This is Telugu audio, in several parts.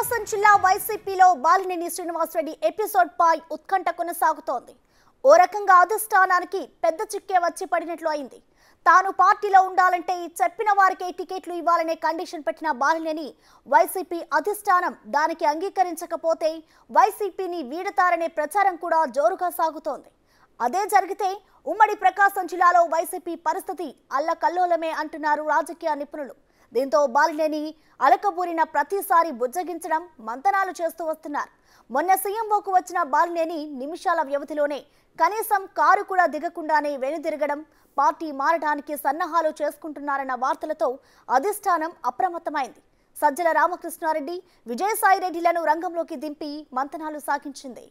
ప్రకాశం జిల్లా వైసీపీలో బాలినేని శ్రీనివాసరెడ్డి ఎపిసోడ్ పై ఉత్కంఠ కొనసాగుతోంది. ఓ రకంగా అధిష్టానానికి పెద్ద చిక్కే వచ్చి పడినట్లు అయింది. తాను పార్టీలో ఉండాలంటే చెప్పిన వారికే టికెట్లు ఇవ్వాలనే కండిషన్ పెట్టిన బాలినేని వైసీపీ అధిష్టానం దానికి అంగీకరించకపోతే వైసీపీని వీడతారనే ప్రచారం కూడా జోరుగా సాగుతోంది. అదే జరిగితే ఉమ్మడి ప్రకాశం జిల్లాలో వైసీపీ పరిస్థితి అల్లకల్లోలమే అంటున్నారు రాజకీయ నిపుణులు. దీంతో బాలినేని అలకబూరిన ప్రతిసారి బుజ్జగించడం, మంతనాలు చేస్తూ వస్తున్నారు. మొన్న సీఎంఓకు వచ్చిన బాలినేని నిమిషాల వ్యవధిలోనే కనీసం కారు కూడా దిగకుండానే వెనుదిరగడం, పార్టీ మారడానికి సన్నాహాలు చేసుకుంటున్నారన్న వార్తలతో అధిష్టానం అప్రమత్తమైంది. సజ్జల రామకృష్ణారెడ్డి, విజయసాయిరెడ్డిలను రంగంలోకి దింపి మంతనాలు సాగించింది.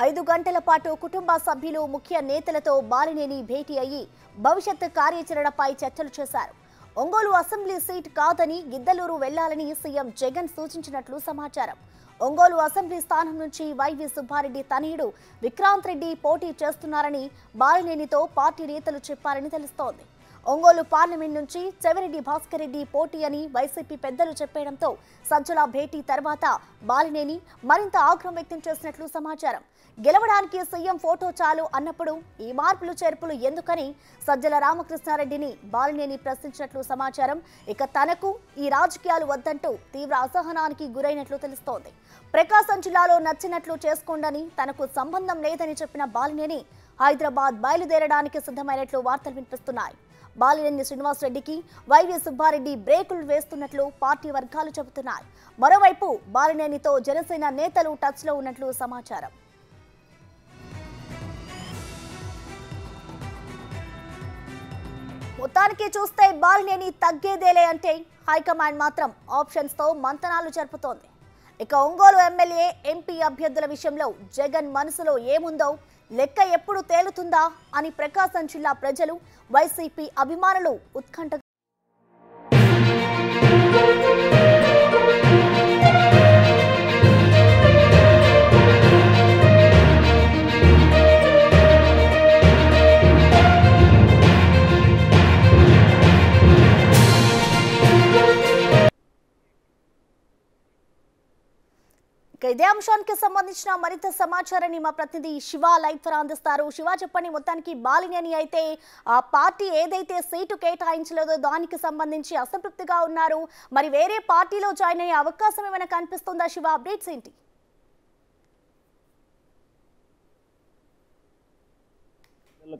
5 గంటల పాటు కుటుంబ సభ్యులు, ముఖ్య నేతలతో బాలినేని భేటీ అయ్యి భవిష్యత్ కార్యాచరణపై చర్చలు చేశారు. ఒంగోలు అసెంబ్లీ సీట్ కాదని గిద్దలూరు వెళ్లాలని సీఎం జగన్ సూచించినట్లు సమాచారం. ఒంగోలు అసెంబ్లీ స్థానం నుంచి వైవి సుబ్బారెడ్డి తనయుడు విక్రాంత్ రెడ్డి పోటీ చేస్తున్నారని బాలినేనితో పార్టీ నేతలు చెప్పారని తెలుస్తోంది. ఒంగోలు పార్లమెంట్ నుంచి చెవిరెడ్డి భాస్కర్ రెడ్డి పోటీ అని వైసీపీ పెద్దలు చెప్పడంతో సజ్జల భేటీ తర్వాత బాలినేని మరింత ఆగ్రహం వ్యక్తం చేసినట్లు సమాచారం. గెలవడానికి సీఎం ఫోటో చాలు అన్నప్పుడు ఈ మార్పులు చేర్పులు ఎందుకని సజ్జల రామకృష్ణారెడ్డిని బాలినేని ప్రశ్నించినట్లు సమాచారం. ఇక తనకు ఈ రాజకీయాలు వద్దంటూ తీవ్ర అసహనానికి గురైనట్లు తెలుస్తోంది. ప్రకాశం జిల్లాలో నచ్చినట్లు చేసుకోండని, తనకు సంబంధం లేదని చెప్పిన బాలినేని హైదరాబాద్ బయలుదేరడానికి సిద్ధమైనట్లు వార్తలు వినిపిస్తున్నాయి. బాలినేని శ్రీనివాసరెడ్డికి వైవి సుబ్బారెడ్డి బ్రేకులు వేస్తున్నట్లు పార్టీ వర్గాలు చెబుతున్నాయి. మరోవైపు బాలినేనితో జనసేన నేతలు టచ్ లో ఉన్నట్లు సమాచారం. మొత్తానికి చూస్తే బాలినేని తగ్గేదేలే అంటే హైకమాండ్ మాత్రం ఆప్షన్స్ తో మంతనాలు జరుపుతోంది. ఇక ఒంగోలు ఎమ్మెల్యే, ఎంపీ అభ్యర్థుల విషయంలో జగన్ మనసులో ఏముందో లెక్క ఎప్పుడు తేలుతుందా అని ప్రకాశం జిల్లా ప్రజలు, వైసీపీ అభిమానులు ఉత్కంఠ ఇదే అంశానికి సంబంధించిన మరింత సమాచారాన్ని మా ప్రతినిధి శివ లైవ్ ద్వారా అందిస్తారు. శివ, చెప్పండి, మొత్తానికి బాలినేని అయితే ఆ పార్టీ ఏదైతే సీటు కేటాయించలేదో దానికి సంబంధించి అసంతృప్తిగా ఉన్నారు. మరి వేరే పార్టీలో జాయిన్ అయ్యే అవకాశం ఏమైనా కనిపిస్తుందా? శివ, అప్డేట్స్ ఏంటి?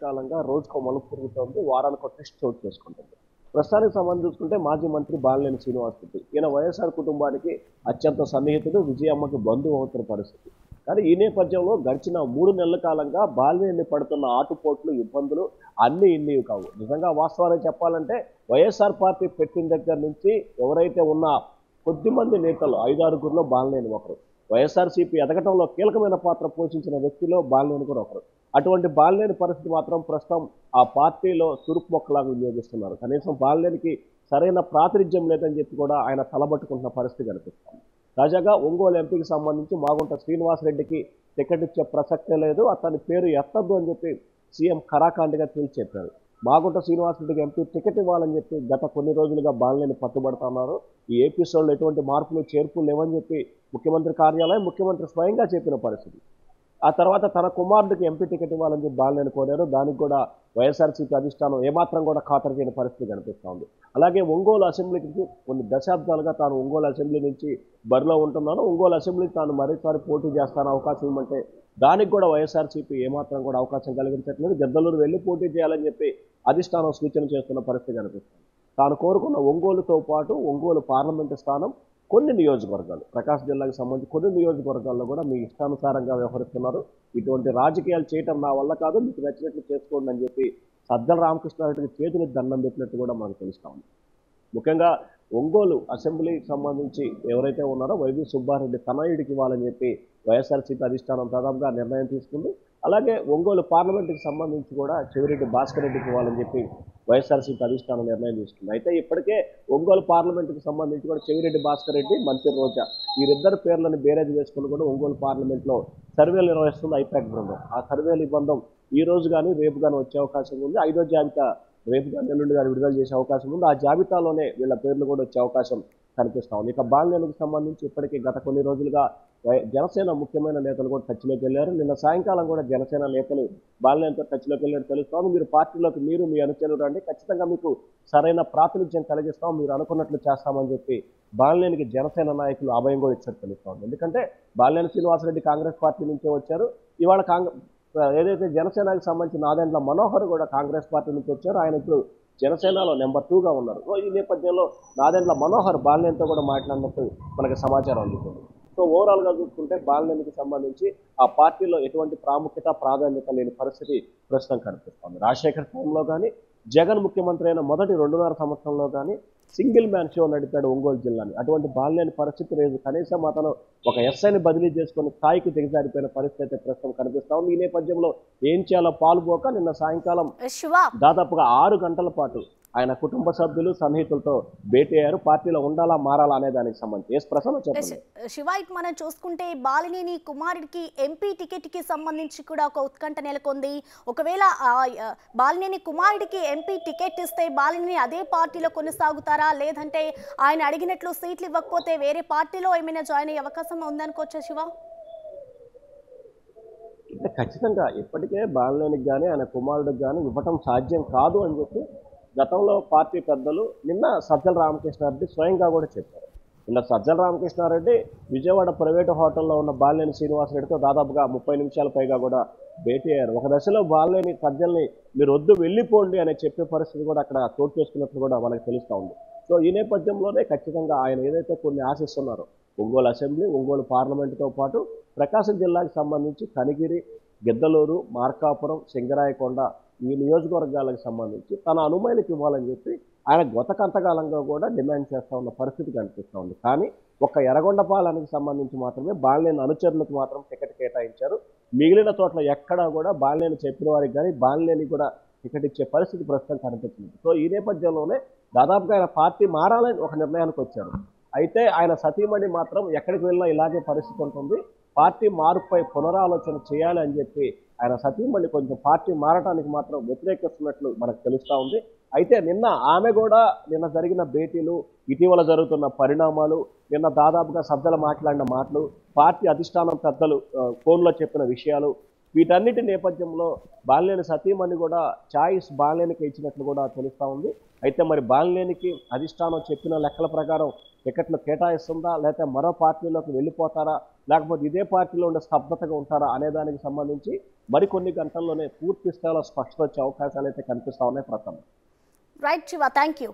కాలంగా రోజుకో మలుపు తిరుగుతోంది, వారానికి టెస్ట్ చోటు చేసుకుంటుంది. ప్రస్తుతానికి సంబంధం చూసుకుంటే మాజీ మంత్రి బాలినేని శ్రీనివాసరెడ్డి, ఈయన వైఎస్ఆర్ కుటుంబానికి అత్యంత సన్నిహితుడు, విజయమ్మకి బంధువు అవుతున్న పరిస్థితి. కానీ ఈ నేపథ్యంలో గడిచిన 3 నెలల కాలంగా బాలినేని పడుతున్న ఆటుపోట్లు, ఇబ్బందులు అన్నీ ఇన్ని కావు. నిజంగా వాస్తవాన్ని చెప్పాలంటే వైఎస్ఆర్ పార్టీ పెట్టిన దగ్గర నుంచి ఎవరైతే ఉన్న కొద్దిమంది నేతలు 5-6గురిలో బాలినేని ఒకరు. వైఎస్ఆర్సీపీ ఎదగటంలో కీలకమైన పాత్ర పోషించిన వ్యక్తిలో బాలినేని కూడా ఒకరు. అటువంటి బాలినేని పరిస్థితి మాత్రం ప్రస్తుతం ఆ పార్టీలో తురుపు మొక్కలాగా వినియోగిస్తున్నారు. కనీసం బాలినేనికి సరైన ప్రాతినిధ్యం లేదని చెప్పి కూడా ఆయన తలబట్టుకుంటున్న పరిస్థితి కనిపిస్తుంది. తాజాగా ఒంగోలు ఎంపీకి సంబంధించి మాగుంట శ్రీనివాసరెడ్డికి టికెట్ ఇచ్చే ప్రసక్తే లేదు, అతని పేరు ఎత్తద్దు అని చెప్పి సీఎం ఖరాఖండిగా తేల్చి చెప్పారు. మాగుంట శ్రీనివాసరెడ్డికి ఎంపీ టికెట్ ఇవ్వాలని చెప్పి గత కొన్ని రోజులుగా బాలినేని పట్టుబడుతున్నారు. ఈ ఎపిసోడ్లో ఎటువంటి మార్పులు చేర్పులు లేవని చెప్పి ముఖ్యమంత్రి కార్యాలయం, ముఖ్యమంత్రి స్వయంగా చెప్పిన పరిస్థితి. ఆ తర్వాత తన కుమారుడికి ఎంపీ టికెట్ ఇవ్వాలని చెప్పి బాలినేని కోరారు. దానికి కూడా వైఎస్ఆర్సీపీ అధిష్టానం ఏమాత్రం కూడా ఖాతరు చేయని పరిస్థితి కనిపిస్తూ ఉంది. అలాగే ఒంగోలు అసెంబ్లీకి కొన్ని దశాబ్దాలుగా తాను ఒంగోలు అసెంబ్లీ నుంచి బరిలో ఉంటున్నాను, ఒంగోలు అసెంబ్లీకి తాను మరోసారి పోటీ చేస్తాను, అవకాశం ఇవ్వమంటే దానికి కూడా వైఎస్ఆర్సీపీ ఏమాత్రం కూడా అవకాశం కలిగించట్లేదు. గిద్దలూరు వెళ్ళి పోటీ చేయాలని చెప్పి అధిష్టానం సూచన చేస్తున్న పరిస్థితి కనిపిస్తుంది. తాను కోరుకున్న ఒంగోలుతో పాటు ఒంగోలు పార్లమెంటు స్థానం, కొన్ని నియోజకవర్గాలు, ప్రకాశం జిల్లాకు సంబంధించి కొన్ని నియోజకవర్గాల్లో కూడా మీ ఇష్టానుసారంగా వ్యవహరిస్తున్నారు, ఇటువంటి రాజకీయాలు చేయటం నా వల్ల కాదు, మీకు నచ్చినట్లు చేసుకోండి అని చెప్పి సజ్జల రామకృష్ణారెడ్డికి చేతులు దండం పెట్టినట్టు కూడా మనకు తెలుస్తా ఉంది. ముఖ్యంగా ఒంగోలు అసెంబ్లీకి సంబంధించి ఎవరైతే ఉన్నారో వైవి సుబ్బారెడ్డి తనయుడికి ఇవ్వాలని చెప్పి వైఎస్ఆర్సీపీ అధిష్టానం దాదాపుగా నిర్ణయం తీసుకుంది. అలాగే ఒంగోలు పార్లమెంటుకి సంబంధించి కూడా చెవిరెడ్డి భాస్కర్ రెడ్డికి ఇవ్వాలని చెప్పి వైఎస్ఆర్సీపీ అధిష్టానం నిర్ణయం తీసుకుంది. అయితే ఇప్పటికే ఒంగోలు పార్లమెంటుకి సంబంధించి కూడా చెవిరెడ్డి భాస్కర్ రెడ్డి, మంత్రి రోజా వీరిద్దరు పేర్లను బేరేజ్ వేసుకుని కూడా ఒంగోలు పార్లమెంట్లో సర్వేలు నిర్వహిస్తుంది ఐపాక్ బృందం. ఆ సర్వేల బృందం ఈ రోజు కానీ రేపు కానీ వచ్చే అవకాశం ఉంది. 5వ జాబితా రేపు కానీ ఎల్లుండి కానీ విడుదల చేసే అవకాశం ఉంది. ఆ జాబితాలోనే వీళ్ళ పేర్లు కూడా వచ్చే అవకాశం కనిపిస్తా ఉంది. ఇక బాలినేనికి సంబంధించి ఇప్పటికీ గత కొన్ని రోజులుగా జనసేన ముఖ్యమైన నేతలు కూడా టచ్లోకి వెళ్ళారు. నిన్న సాయంకాలం కూడా జనసేన నేతలు బాలినేనితో టచ్లోకి వెళ్ళారు తెలుస్తోంది. మీరు పార్టీలోకి మీ అనుచరులు రండి, ఖచ్చితంగా మీకు సరైన ప్రాతినిధ్యం కలిగిస్తాం, మీరు అనుకున్నట్లు చేస్తామని చెప్పి బాలినేనికి జనసేన నాయకులు అభయం కూడా ఇచ్చారు తెలుస్తోంది. ఎందుకంటే బాలినేని శ్రీనివాసరెడ్డి కాంగ్రెస్ పార్టీ నుంచే వచ్చారు. ఇవాళ ఏదైతే జనసేనకి సంబంధించిన నాదెండ్ల మనోహర్ కూడా కాంగ్రెస్ పార్టీ నుంచి వచ్చారు. ఆయన ఇప్పుడు జనసేనలో నెంబర్ 2గా ఉన్నారు. ఈ నేపథ్యంలో నాదెండ్ల మనోహర్ బాలినేనితో కూడా మాట్లాడినట్టు మనకి సమాచారం అందుతుంది. సో ఓవరాల్గా చూసుకుంటే బాలినేనికి సంబంధించి ఆ పార్టీలో ఎటువంటి ప్రాముఖ్యత ప్రాధాన్యత లేని పరిస్థితి ప్రస్తుతం కనిపిస్తుంది. రాజశేఖర్ టైంలో కానీ జగన్ ముఖ్యమంత్రి అయిన మొదటి 2.5 సంవత్సరంలో కానీ సింగిల్ మ్యాన్ షో నడిపాడు ఒంగోలు జిల్లాని. అటువంటి బాలినేని పరిస్థితి లేదు. కనీసం అతను ఒక ఎస్ఐని బదిలీ చేసుకుని స్థాయికి దిగజారిపోయిన పరిస్థితి అయితే ప్రస్తుతం కనిపిస్తా ఉంది. ఈ నేపథ్యంలో ఏం చేయాలో పాల్గొక నిన్న సాయంకాలం దాదాపుగా 6 గంటల పాటు ఆయన కుటుంబ సభ్యులు సన్నిహితులతో భేటీ అయ్యారు. పార్టీలో ఉండాలా మారాలా అనే దానికి సంబంధించి ప్రశ్న చెప్పండి. శివ, మనం చూసుకుంటే బాలినేని కుమారుడికి ఎంపీ టికెట్ కి సంబంధించి కూడా ఒక ఉత్కంఠ నెలకొంది. ఒకవేళ బాలినేని కుమారుడికి ఎంపీ టికెట్ ఇస్తే బాలినేని అదే పార్టీలో కొనసాగుతారా, లేదంటే ఆయన అడిగినట్లు సీట్లు ఇవ్వకపోతే వేరే పార్టీలో ఏమైనా జాయిన్ అయ్యే అవకాశం ఉందనుకోవచ్చా శివ? ఖచ్చితంగా ఇప్పటికే బాలినేనికి కానీ ఆయన కుమారుడికి కానీ ఇవ్వటం సాధ్యం కాదు అని చెప్పి గతంలో పార్టీ పెద్దలు నిన్న సజ్జల రామకృష్ణారెడ్డి స్వయంగా కూడా చెప్పారు. నిన్న సజ్జల రామకృష్ణారెడ్డి విజయవాడ ప్రైవేటు హోటల్లో ఉన్న బాలినేని శ్రీనివాసరెడ్డితో దాదాపుగా 30 నిమిషాల పైగా కూడా భేటీ అయ్యారు. ఒక దశలో బాలినేని సజ్జల్ని మీరు వద్దు వెళ్ళిపోండి అని చెప్పే పరిస్థితి కూడా అక్కడ చోటు చేసుకున్నట్లు కూడా మనకు తెలుస్తూ ఉంది. సో ఈ నేపథ్యంలోనే ఖచ్చితంగా ఆయన ఏదైతే కొన్ని ఆశిస్తున్నారో ఒంగోలు అసెంబ్లీ, ఒంగోలు పార్లమెంటుతో పాటు ప్రకాశం జిల్లాకు సంబంధించి కనిగిరి, గిద్దలూరు, మార్కాపురం, సింగరాయకొండ ఈ నియోజకవర్గాలకు సంబంధించి తన అనుమతులకు ఇవ్వాలని చెప్పి ఆయన గత కొంతకాలంగా కూడా డిమాండ్ చేస్తూ ఉన్న పరిస్థితి కనిపిస్తూ ఉంది. కానీ ఒక్క ఎర్రగొండపాలెనికి సంబంధించి మాత్రమే బాలినేని అనుచరులకు మాత్రం టికెట్ కేటాయించారు. మిగిలిన చోట్ల ఎక్కడా కూడా బాలినేని చెప్పిన వారికి కానీ బాలినేని కూడా టికెట్ ఇచ్చే పరిస్థితి ప్రస్తుతం కనిపించింది. సో ఈ నేపథ్యంలోనే దాదాపుగా ఆయన పార్టీ మారాలని ఒక నిర్ణయానికి వచ్చారు. అయితే ఆయన సతీమణి మాత్రం ఎక్కడికి వెళ్ళినా ఇలాగే పరిస్థితి ఉంటుంది, పార్టీ మార్పుపై పునరాలోచన చేయాలి అని చెప్పి ఆయన సతీమణి కొంచెం పార్టీ మారటానికి మాత్రం వ్యతిరేకిస్తున్నట్లు మనకు తెలుస్తూ ఉంది. అయితే ఆమె కూడా నిన్న జరిగిన భేటీలు, ఇటీవల జరుగుతున్న పరిణామాలు, నిన్న దాదాపుగా సభ్యులు మాట్లాడిన మాటలు, పార్టీ అధిష్టానం పెద్దలు ఫోన్లో చెప్పిన విషయాలు, వీటన్నిటి నేపథ్యంలో బాలినేని సతీమణి కూడా ఛాయిస్ బాలినేనికి ఇచ్చినట్లు కూడా తెలుస్తూ ఉంది. అయితే మరి బాలినేనికి అధిష్టానం చెప్పిన లెక్కల ప్రకారం టికెట్లు కేటాయిస్తుందా, లేకపోతే మరో పార్టీలోకి వెళ్ళిపోతారా, లేకపోతే ఇదే పార్టీలో ఉండే స్తబ్దతగా ఉంటారా అనే దానికి సంబంధించి మరికొన్ని గంటల్లోనే పూర్తి స్థాయిలో స్పష్టత వచ్చే అవకాశాలు అయితే కనిపిస్తా ఉన్నాయి. ప్రథమ రైట్ శివ, థ్యాంక్ యూ.